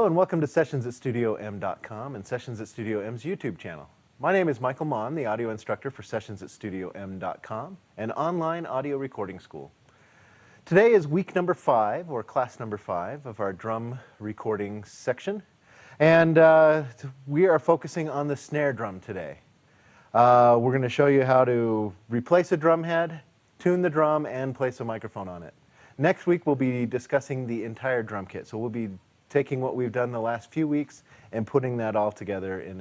Hello and welcome to Sessions at StudioM.com and Sessions at Studio M's YouTube channel. My name is Michael Mon, the audio instructor for Sessions at StudioM.com, an online audio recording school. Today is week number 5, or class number 5, of our drum recording section. And we are focusing on the snare drum today. We're going to show you how to replace a drum head, tune the drum, and place a microphone on it. Next week we'll be discussing the entire drum kit. So we'll be taking what we've done the last few weeks and putting that all together in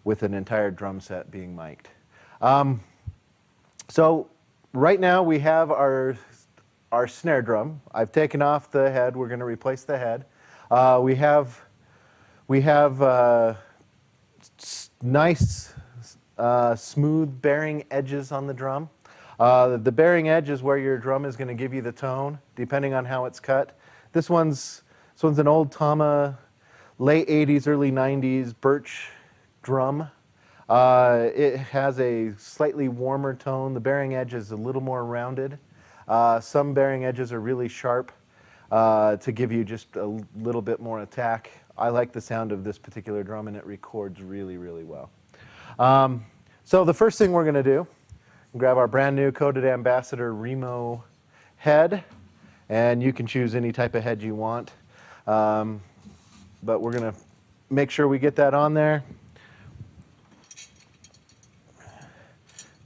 with an entire drum set being mic'd. So right now we have our snare drum. I've taken off the head. We're going to replace the head. We have nice smooth bearing edges on the drum. The bearing edge is where your drum is going to give you the tone, depending on how it's cut. This one's an old Tama, late 80s, early 90s birch drum. It has a slightly warmer tone. The bearing edge is a little more rounded. Some bearing edges are really sharp to give you just a little bit more attack. I like the sound of this particular drum, and it records really, really well. So the first thing we're going to do, grab our brand new Coated Ambassador Remo head, and you can choose any type of head you want. But we're going to make sure we get that on there.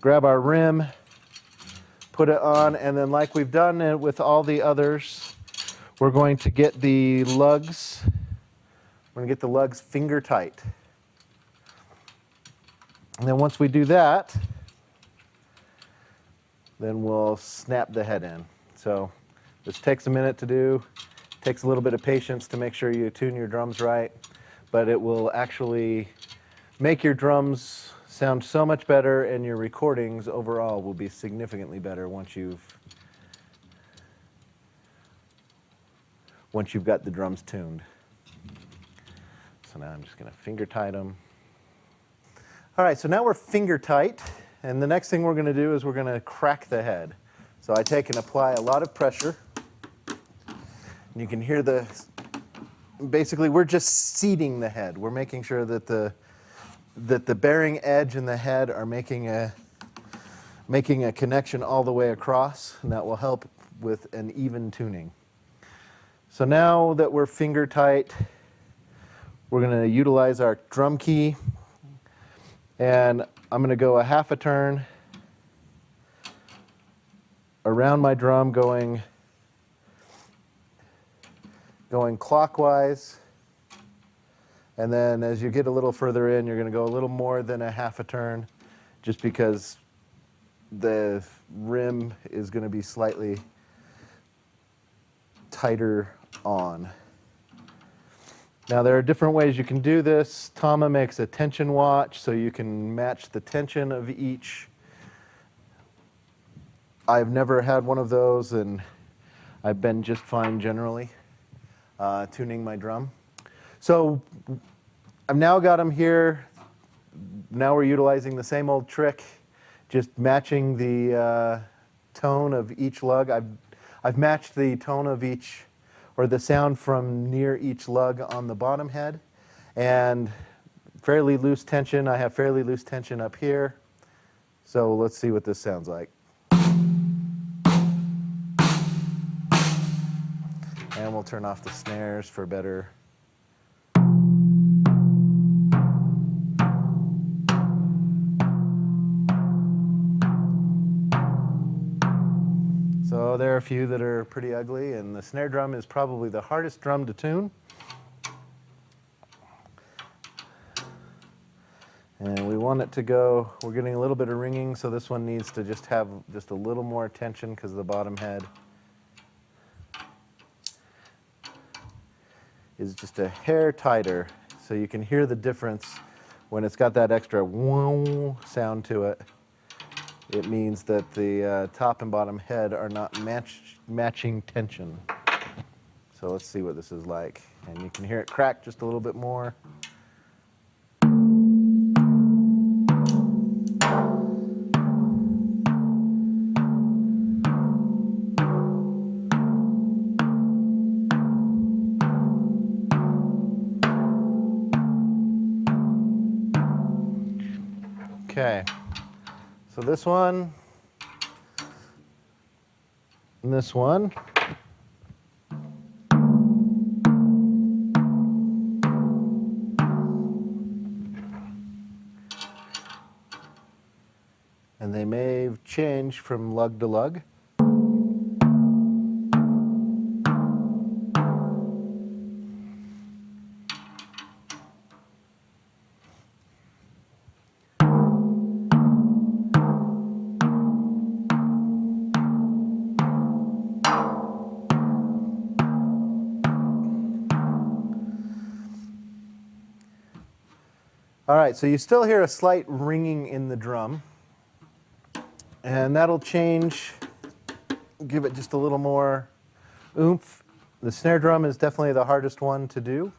Grab our rim, put it on, and then like we've done it with all the others, we're going to get the lugs. We're going to get the lugs finger tight. And then once we do that, then we'll snap the head in. So this takes a minute to do. Takes a little bit of patience to make sure you tune your drums right, but it will actually make your drums sound so much better, and your recordings overall will be significantly better once you've got the drums tuned. So now I'm just going to finger tight them. All right, so now we're finger tight, and the next thing we're going to do is we're going to crack the head. So I take and apply a lot of pressure. You can hear basically we're just seating the head. We're making sure that the bearing edge and the head are making a connection all the way across, and that will help with an even tuning. So now that we're finger tight, we're going to utilize our drum key, and I'm going to go a half a turn around my drum going clockwise, and then as you get a little further in, you're going to go a little more than a half a turn, just because the rim is going to be slightly tighter on. Now there are different ways you can do this. Tama makes a tension watch, so you can match the tension of each. I've never had one of those, and I've been just fine generally. Tuning my drum. So I've now got them here. Now we're utilizing the same old trick, just matching the tone of each lug. I've matched the tone of each, or the sound from near each lug on the bottom head, and fairly loose tension. I have fairly loose tension up here. So let's see what this sounds like. And we'll turn off the snares for better. So there are a few that are pretty ugly, and the snare drum is probably the hardest drum to tune. And we want it to go, we're getting a little bit of ringing, so this one needs to just have just a little more tension because of the bottom head is just a hair tighter, so you can hear the difference when it's got that extra whoa sound to it. It means that the top and bottom head are not matching tension. So let's see what this is like. And you can hear it crack just a little bit more. Okay, so this one and this one. And they may change from lug to lug. All right, so you still hear a slight ringing in the drum. And that'll change, give it just a little more oomph. The snare drum is definitely the hardest one to do.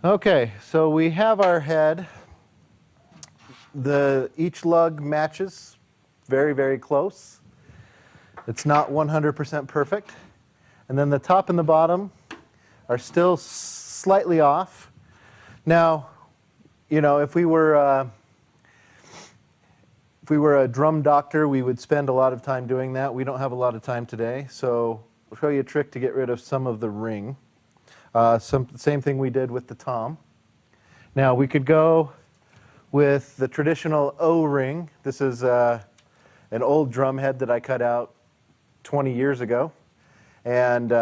Okay, so we have our head. Each lug matches very, very close. It's not 100% perfect. And then the top and the bottom are still slightly off. Now, you know, if we were a drum doctor, we would spend a lot of time doing that. We don't have a lot of time today, so I'll show you a trick to get rid of some of the ring. Same thing we did with the tom. Now we could go with the traditional O-ring. This is an old drum head that I cut out 20 years ago. And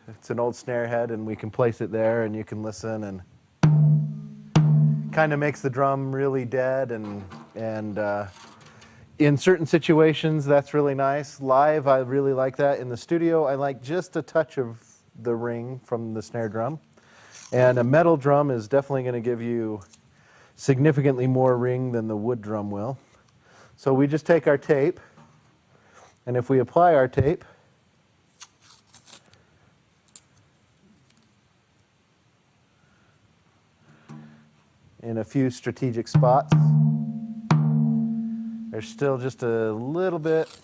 it's an old snare head, and we can place it there, and you can listen, and kind of makes the drum really dead. And in certain situations, that's really nice. Live, I really like that. In the studio, I like just a touch of the ring from the snare drum. And a metal drum is definitely going to give you significantly more ring than the wood drum will. So we just take our tape, and if we apply our tape, in a few strategic spots, there's still just a little bit.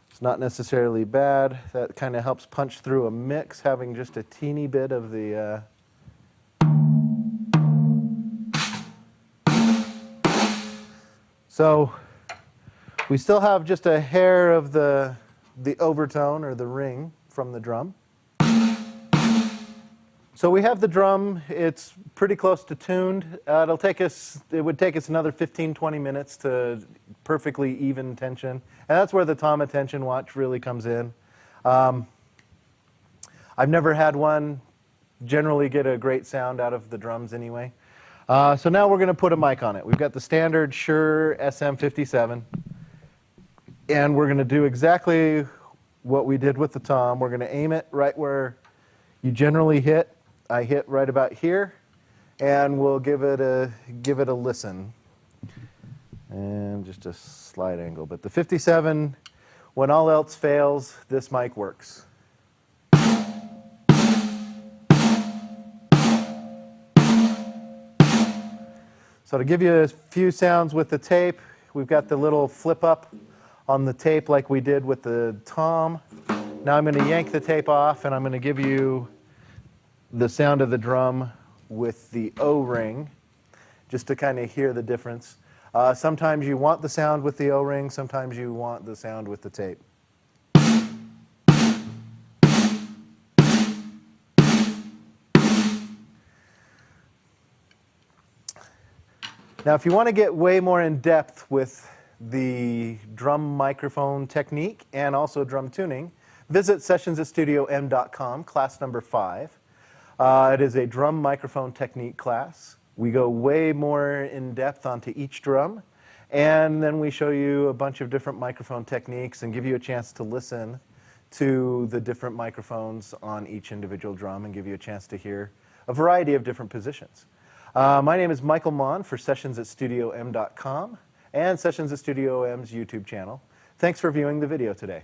It's not necessarily bad. That kind of helps punch through a mix, having just a teeny bit of the So we still have just a hair of the overtone or the ring from the drum. So we have the drum. It's pretty close to tuned. It would take us another 15, 20 minutes to perfectly even tension. And that's where the Tama tension watch really comes in. I've never had one generally get a great sound out of the drums anyway. So now we're going to put a mic on it. We've got the standard Shure SM57. And we're going to do exactly what we did with the tom. We're going to aim it right where you generally hit. I hit right about here, and we'll give it a listen. And just a slight angle. But the 57, when all else fails, this mic works. So to give you a few sounds with the tape, we've got the little flip up on the tape like we did with the tom. Now I'm going to yank the tape off, and I'm going to give you the sound of the drum with the O-ring, just to kind of hear the difference. Sometimes you want the sound with the O-ring, sometimes you want the sound with the tape. Now, if you want to get way more in depth with the drum microphone technique and also drum tuning, visit sessionsatstudiom.com, class number 5. It is a drum microphone technique class. We go way more in depth onto each drum, and then we show you a bunch of different microphone techniques and give you a chance to listen to the different microphones on each individual drum and give you a chance to hear a variety of different positions. My name is Michael Mon for sessionsatstudiom.com and Sessions at Studio M's YouTube channel. Thanks for viewing the video today.